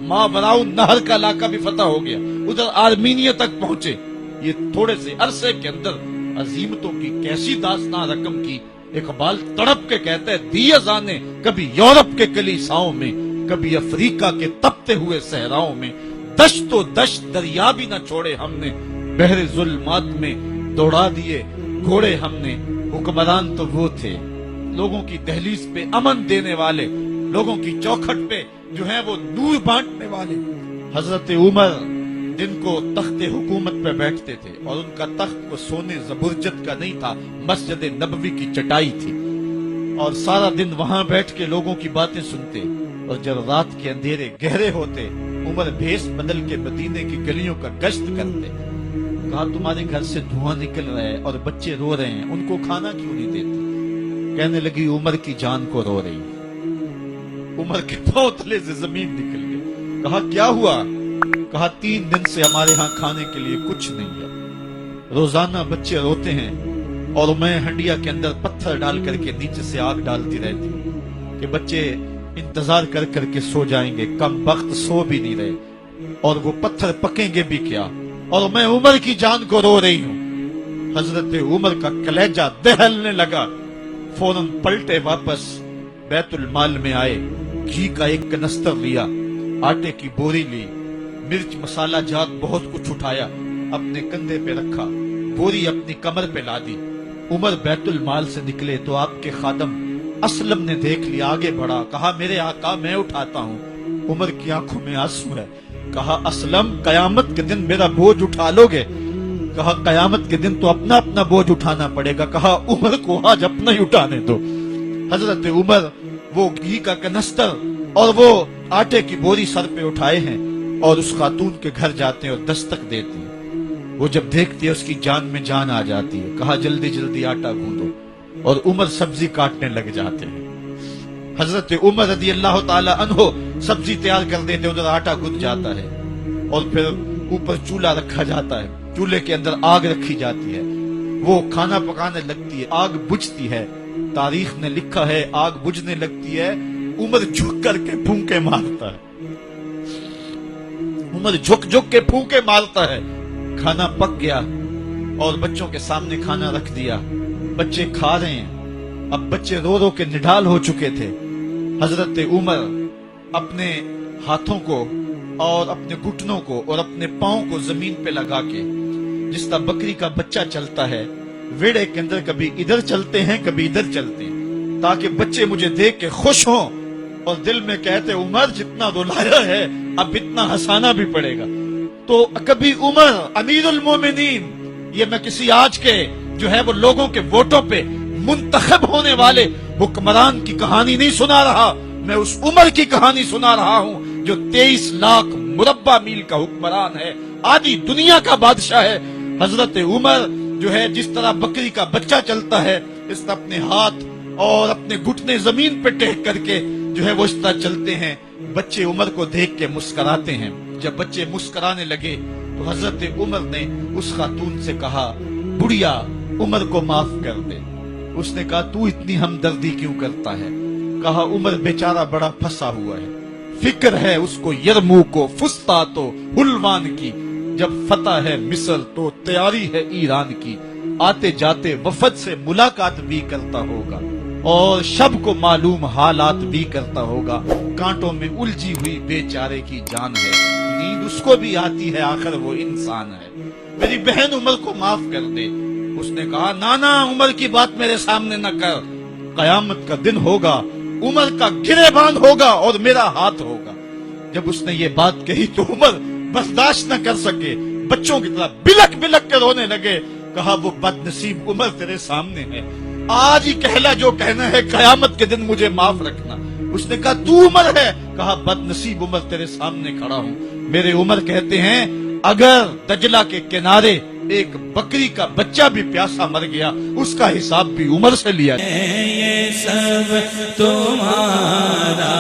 मावराउ नहर का इलाका भी फतह हो गया, उधर आर्मीनिया तक पहुंचे। ये थोड़े से अरसे के अंदर अजीमतों की कैसी दास्तां रकम की। इकबाल तड़प के कहते हैं, दिया जाने कभी यूरोप के कलीसाओं में, कभी अफ्रीका के तपते हुए सहराओं में, दश्तो दश्त दरिया भी न छोड़े हमने, बहरे जुल्मात में दौड़ा दिए घोड़े हमने। हुक्मरान तो वो थे लोगों की दहलीज पे अमन देने वाले, लोगों की चौखट पे जो है वो नूर बांटने वाले। हजरत उमर जिनको तख्ते हुकूमत पे बैठते थे और उनका तख्त को सोने जबरजत का नहीं था, मस्जिद नबवी की चटाई थी, और सारा दिन वहां बैठ के लोगों की बातें सुनते। और जब रात के अंधेरे गहरे होते, उमर भेष बदल के मदीने की गलियों का गश्त करते। कहा, तुम्हारे घर से धुआं निकल रहा है और बच्चे रो रहे हैं, उनको खाना क्यों नहीं देते? कहने लगी, उमर की जान को रो रही। उमर के पांव तले से जमीन निकल गई। कहा, क्या हुआ? कहा, 3 दिन से हमारे यहाँ खाने के लिए कुछ नहीं है। रोजाना बच्चे रोते हैं और मैं हंडिया के अंदर पत्थर डाल करके नीचे से आग डालती रहती हूँ कि बच्चे इंतजार कर करके सो जाएंगे। कम वक्त सो भी नहीं रहे और वो पत्थर पकेंगे भी क्या, और मैं उमर की जान को रो रही हूँ। हजरत उमर का कलेजा दहलने लगा। फौरन पलटे वापस बैतुल माल में आए, घी का एक कनस्तर लिया, आटे की बोरी ली, मिर्च मसाला जात बहुत कुछ उठाया, अपने कंधे पे रखा, बोरी अपनी कमर पे ला दी। उमर बैतुल माल से निकले तो आपके खादम असलम ने देख लिया, आगे बढ़ा, कहा, मेरे आका मैं उठाता हूँ। उमर की आंखों में आंसू है। कहा, असलम कयामत के दिन मेरा बोझ उठा लोगे? कहा, कयामत के दिन तो अपना अपना बोझ उठाना पड़ेगा। कहा, उमर को आज अपना ही उठाने दो। हजरत उमर वो घी का कनस्तर और वो आटे की बोरी सर पे उठाए हैं और उस खातून के घर जाते हैं और दस्तक देते हैं। वो जब देखती है उसकी जान में जान आ जाती है। कहा, जल्दी जल्दी आटा गूंदो, और उमर सब्जी काटने लग जाते हैं। हजरत उमर रदी अल्लाह ताला अन्हो सब्जी तैयार कर देते, उधर आटा गूंद जाता है और फिर ऊपर चूल्हा रखा जाता है, चूल्हे के अंदर आग रखी जाती है, वो खाना पकाने लगती है, आग बुझती है। तारीख ने लिखा है, आग बुझने लगती है, उमर झुक करके फूंके मारता है। उमर झुक झुक के फूंके मारता है। खाना पक गया और बच्चों के सामने खाना रख दिया, बच्चे खा रहे हैं। अब बच्चे रो रो के निढाल हो चुके थे। हजरत उमर अपने हाथों को और अपने घुटनों को और अपने पांव को जमीन पे लगा के, जिस तरह बकरी का बच्चा चलता है, वेड़े के अंदर कभी इधर चलते हैं कभी इधर चलते हैं, ताकि बच्चे मुझे देख के खुश हों और दिल में कहते, उमर जितना रुलाया है अब इतना हंसाना भी पड़ेगा। तो कभी उमर अमीरुल मोमिनीन, ये मैं किसी आज के जो है वो लोगों के वोटों पे मुंतखब होने वाले हुक्मरान की कहानी नहीं सुना रहा, मैं उस उमर की कहानी सुना रहा हूँ जो 23 लाख मुरब्बा मील का हुक्मरान है, आधी दुनिया का बादशाह है। हजरत उमर जो है जिस तरह बकरी का बच्चा चलता है, इस तरह अपने हाथ और अपने घुटने जमीन पे टेक करके जो है वो इस तरह चलते हैं। बच्चे उमर को देख के मुस्कुराते हैं। जब बच्चे मुस्कुराने लगे तो हजरत उमर ने उस खातून से कहा, बुढ़िया उमर को माफ कर दे। उसने कहा, तू इतनी हमदर्दी क्यों करता है? कहा, उमर बेचारा बड़ा फंसा हुआ है, फिक्र है उसको यरमूक को, फुस्ता तो हुलवान की, जब फतह है मिस्र तो तैयारी है ईरान की, आते जाते वफद से मुलाकात भी करता होगा और शब को मालूम हालात भी करता होगा, कांटों में उलझी हुई बेचारे की जान है, नींद उसको भी आती है, आखिर वो इंसान है, मेरी बहन उमर को माफ कर दे। उसने कहा, नाना उमर की बात मेरे सामने न कर, कयामत का दिन होगा, उमर का गिरेबान होगा और मेरा हाथ होगा। जब उसने ये बात कही तो उमर बर्दाश्त न कर सके, बच्चों की तरह बिलक बिलक के रोने लगे। कहा, वो बदनसीब उमर तेरे सामने है, आज ही कहला जो कहना है, कयामत के दिन मुझे माफ रखना। उसने कहा, तू उमर है? कहा, बदनसीब उमर तेरे सामने खड़ा हूँ। मेरे उमर कहते हैं, अगर दजला के किनारे एक बकरी का बच्चा भी प्यासा मर गया, उसका हिसाब भी उमर से लिया। ये सब तुम्हारा